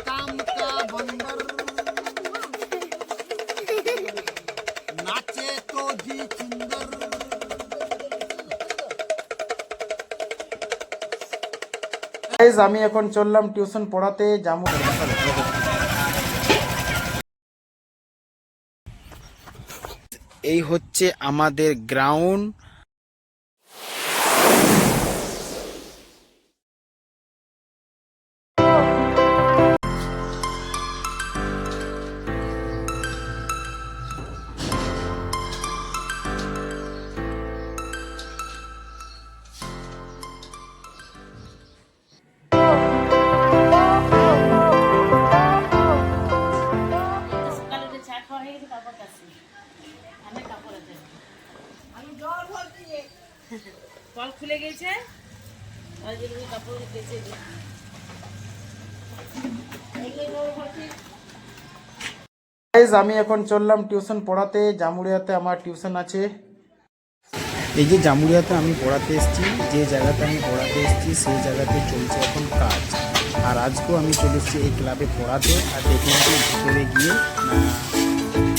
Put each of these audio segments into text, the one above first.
काम का बंदर नाचे तो जी सुंदर। আমি এখন চললাম টিউশন পড়াতে যাবো। এই হচ্ছে আমাদের গ্রাউন্ড। কল খুলে গেছে, কাপড় কেচে আমি এখন চললাম টিউশন পড়াতে জামুড়িয়াতে। আমার টিউশন আছে। এই যে জামুড়িয়াতে আমি পড়াতে এসেছি, যে জায়গাতে আমি পড়াতে এসেছি সেই জায়গাতে চলছে এখন কাজ। আর আজকেও আমি চলে এসেছি এই ক্লাবে পড়াতে। আর দেখলাম যে ভিতরে গিয়ে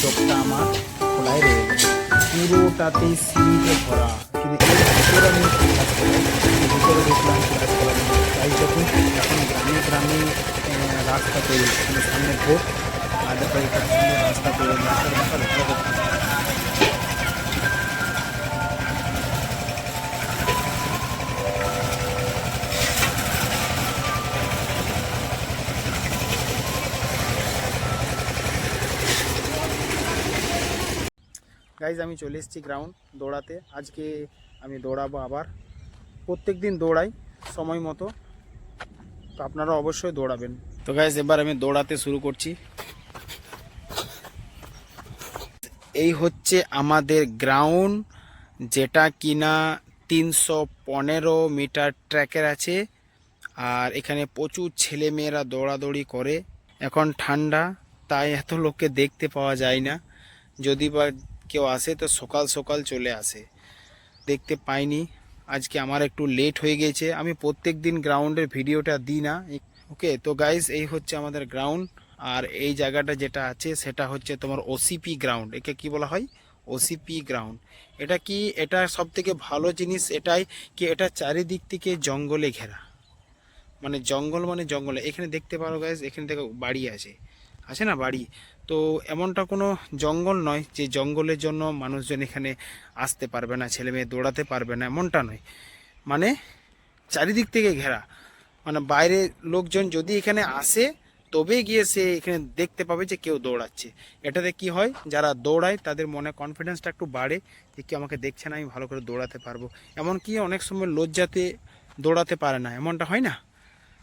চোখটা আমার খোলায় রয়ে গেছে, পুরোটাতেই সিঁড়িতে ভরা। কিন্তু এর ভিতরে আমি ক্লাস করাই, ভিতরে দেখলাম ক্লাস করানো। তাই যখন এখন গ্রামে গ্রামে রাস্তা তৈরি, সামনে ভোট আর একটা সুন্দর রাস্তা তৈরি, রাস্তার ভালো করতে। গাইজ আমি চলে এসেছি গ্রাউন্ড দৌড়াতে। আজকে আমি দৌড়াবো আবার। প্রত্যেক দিন দৌড়াই সময় মতো, তো আপনারা অবশ্যই দৌড়াবেন। তো গাইজ এবার আমি দৌড়াতে শুরু করছি। এই হচ্ছে আমাদের গ্রাউন্ড, যেটা কিনা 315 মিটার ট্র্যাকের আছে। আর এখানে প্রচুর ছেলে মেয়েরা দৌড়াদৌড়ি করে। এখন ঠান্ডা, তাই এত লোককে দেখতে পাওয়া যায় না। যদি বা কেউ আসে তো সকাল সকাল চলে আসে, দেখতে পাইনি। আজকে আমার একটু লেট হয়ে গেছে। আমি প্রত্যেক দিন গ্রাউন্ডের ভিডিওটা দিই না। ওকে, তো গাইজ এই হচ্ছে আমাদের গ্রাউন্ড। আর এই জায়গাটা যেটা আছে সেটা হচ্ছে তোমার ওসিপি গ্রাউন্ড। একে কি বলা হয়? OCP ground. এটা কি, এটা সব থেকে ভালো জিনিস এটাই কি এটা চারিদিক থেকে জঙ্গলে ঘেরা। মানে জঙ্গল, মানে জঙ্গলে। এখানে দেখতে পারো গাইজ, এখানে দেখো বাড়ি আছে, আছে না বাড়ি। তো এমনটা কোনো জঙ্গল নয় যে জঙ্গলের জন্য মানুষজন এখানে আসতে পারবে না, ছেলে মেয়ে দৌড়াতে পারবে না, এমনটা নয়। মানে চারিদিক থেকে ঘেরা। মানে বাইরে লোকজন যদি এখানে আসে তবে গিয়ে সে এখানে দেখতে পাবে যে কেউ দৌড়াচ্ছে। এটাতে কি হয়, যারা দৌড়ায় তাদের মনে কনফিডেন্সটা একটু বাড়ে যে কেউ আমাকে দেখছে না, আমি ভালো করে দৌড়াতে পারবো। এমনকি অনেক সময় লজ্জাতে দৌড়াতে পারে না, এমনটা হয় না?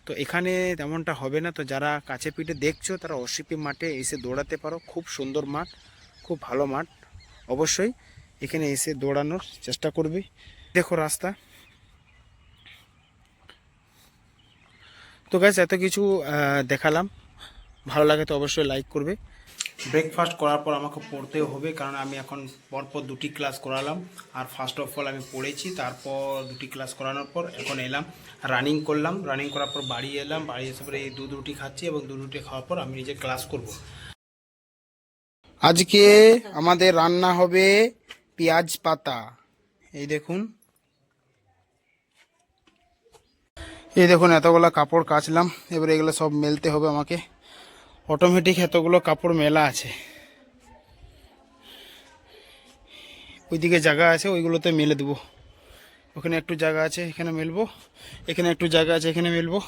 তো এখানে তেমনটা হবে না। তো যারা কাছে পিঠে দেখছো তারা ওসিপি মাঠে এসে দৌড়াতে পারো। খুব সুন্দর মাঠ, খুব ভালো মাঠ। অবশ্যই এখানে এসে দৌড়ানোর চেষ্টা করবে। দেখো রাস্তা। তো গাইস এত কিছু দেখালাম, ভালো লাগে তো অবশ্যই লাইক করবে। ব্রেকফাস্ট করার পর আমাকে পড়তেও হবে, কারণ আমি এখন পরপর 2টি ক্লাস করালাম। আর ফার্স্ট অফ অল আমি পড়েছি, তারপর 2টি ক্লাস করানোর পর এখন এলাম রানিং করলাম। রানিং করার পর বাড়ি এলাম, বাড়ি এসে পরে এই দুধ রুটি খাচ্ছি, এবং দুধ রুটি খাওয়ার পর আমি নিজে ক্লাস করব। আজকে আমাদের রান্না হবে পেঁয়াজ পাতা। এই দেখুন, এই দেখুন এতগুলো কাপড় কাচলাম। এবার এগুলো সব মেলতে হবে আমাকে। অটোমেটিক এতগুলো কাপড় মেলা আছে। ওইদিকে জায়গা আছে, ওইগুলোতে মেলে দেবো। ওখানে একটু জায়গা আছে, এখানে মেলবো। এখানে একটু জায়গা আছে, এখানে মেলবো।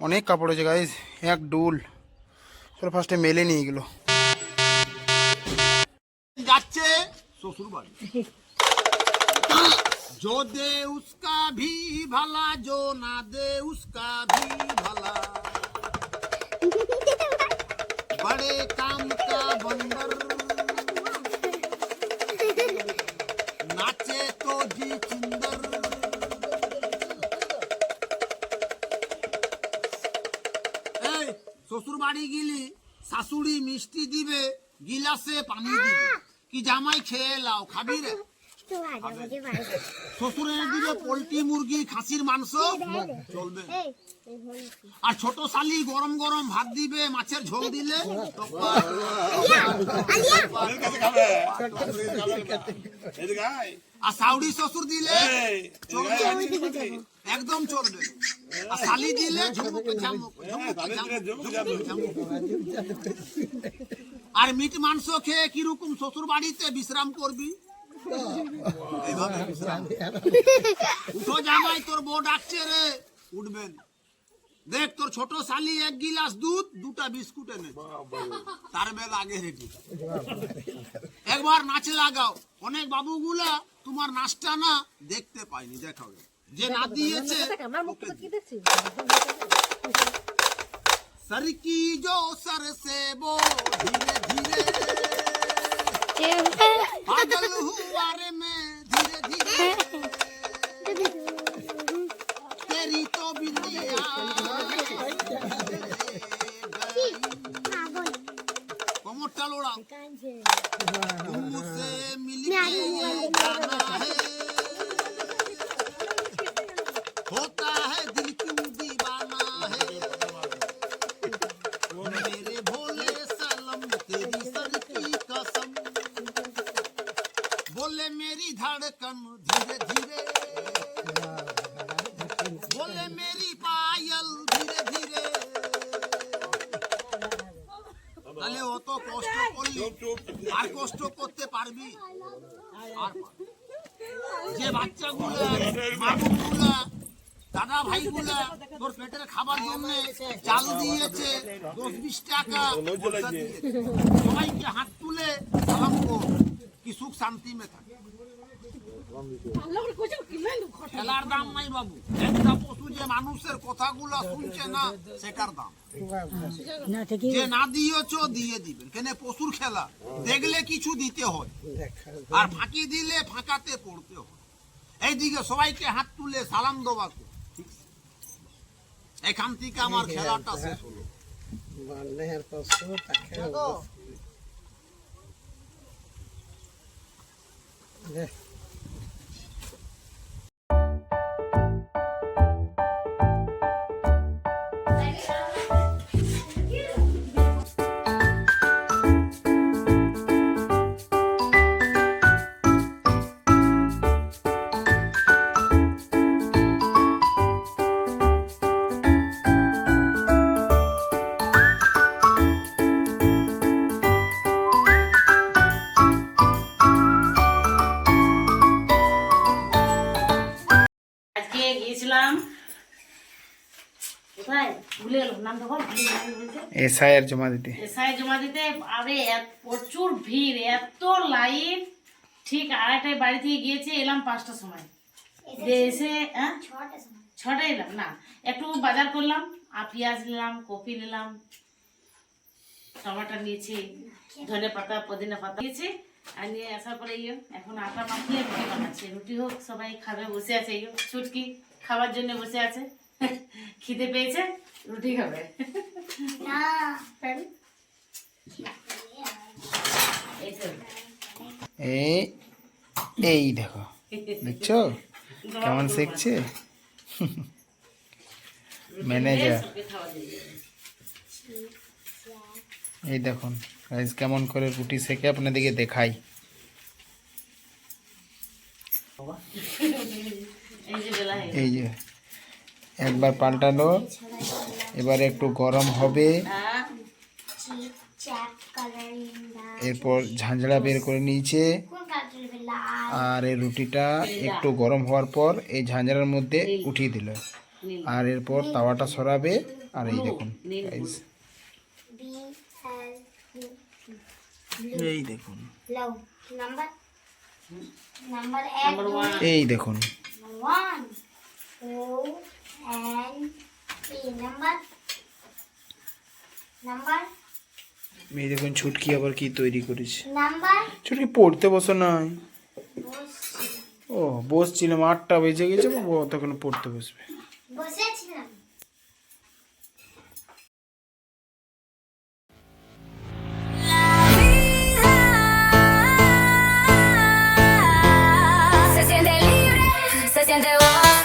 অনেক কাপড় আছে গাইজ, এক ডুল। চলো ফার্স্টে মেলে নিই এগুলো। যাচ্ছে শ্বশুর বাড়ি। जो दे उसका भी भला, जो ना दे उसका भी भला। बड़े काम का बंदर नाचे तो जी सुंदर। শ্বশুর বাড়ি গেলি শাশুড়ি মিষ্টি দিবে, গিলাসে পানি দিবে, কি জামাই খেয়ে লাও, খাবি রে? শ্বশুরের দিবে পোল্ট্রি, মুরগি, খাসির মাংস, চলবে। আর ছোট শালি গরম গরম ভাত দিবে, মাছের ঝোল দিলে আর সাউরি শ্বশুর দিলে চলবে, একদম চলবে। আর শালি দিলে ঝুমুক ঝামুক, আর মিট মাংস খেয়ে কিরকম শ্বশুর বাড়িতে বিশ্রাম করবি, এইভাবে বিশ্রাম। উঠো জামাই, তোর বউ ডাকছে রে, উঠবেন। দেখ তোর ছোট শালি 1 গিলাস দুধ 2টা বিস্কুট এনে, তার বেলা আগে রেডি। একবার নাচে লাগাও। অনেক বাবুগুলা তোমার নাচটা না দেখতে পাইনি, দেখাও। যে না দিয়েছে सरकी जो सर से वो धीरे धीरे पागल हुआ रे मैं धीरे धीरे तेरी तो बिंदिया कोमोटा लोड़ा तुम मुझसे मिलके जाना है होता है दिल क्यों दीवाना है मेरे भोले सनम तेरी सर की कसम बोले मेरी धड़कन धीरे धीरे बोले मेरी पायल धीरे धीरे তাহলে অত কষ্ট করলি আর কষ্ট করতে পারবি? আর যে বাচ্চাগুলা বাবুগুলা দাদা ভাইগুলা তোর পেটের খাবার জন্য চাল দিয়েছে 10-20 টাকা, সবাইকে হাত তুলে সালাম কর, কি সুখ শান্তি মে থাকে। খেলার দাম নাই বাবু, একটা পশু যে মানুষের কথাগুলো শুনছে না সেটার দাম। যে না দিয়েছ দিয়ে দিবেন, কেন পশুর খেলা দেখলে কিছু দিতে হয়, আর ফাঁকি দিলে ফাঁকাতে পড়তে হয়। এইদিকে সবাইকে হাত তুলে সালাম দেওয়া, এখান থেকে আমার খেলাটা শেষ হলো। আজকে গিয়েছিলাম কোথায় ভুলে গেলাম নামটা, বল এসআইআর জমা দিতে। এসআই জমা দিতে। আরে প্রচুর ভিড়, এত লাইন। ঠিক 2:30টায় বাড়ি থেকে গিয়েছে, এলাম 5টার সময়। এসে 6টায় এলাম না, একটু বাজার করলাম, আর পেঁয়াজ নিলাম, কপি নিলাম, টমাটো নিয়েছি, ধনে পাতা পুদিনা পাতা নিয়েছি। আর নিয়ে আসার পরে এখন আটা মাখিয়ে রুটি বানাচ্ছি। রুটি হোক, সবাই খাবে, বসে আছে। ছুটকি খাবার জন্য বসে আছে, খিদে পেয়েছে, রুটি খাবে। এই দেখো, দেখছো কেমন শিখছে ম্যানেজার। এই দেখুন গাইস কেমন করে রুটি সেকে আপনাদেরকে দেখাই। এই যে একবার পাল্টালো, এবার একটু গরম হবে, এরপর ঝাঁঝরা বের করে নিয়েছে। আর এই রুটিটা একটু গরম হওয়ার পর এই ঝাঁঝরার মধ্যে উঠিয়ে দিল। আর এরপর তাওয়াটা সরাবে। আর এই দেখুন গাইস, এই দেখুন, এই দেখুন, এই দেখুন ছুটকি আবার কি তৈরি করেছে। ছুটকি পড়তে বসো নাই? ও বসছিলাম, 8টা বেজে গেছে, তখন পড়তে বসবে। Se siente libre, se siente vos.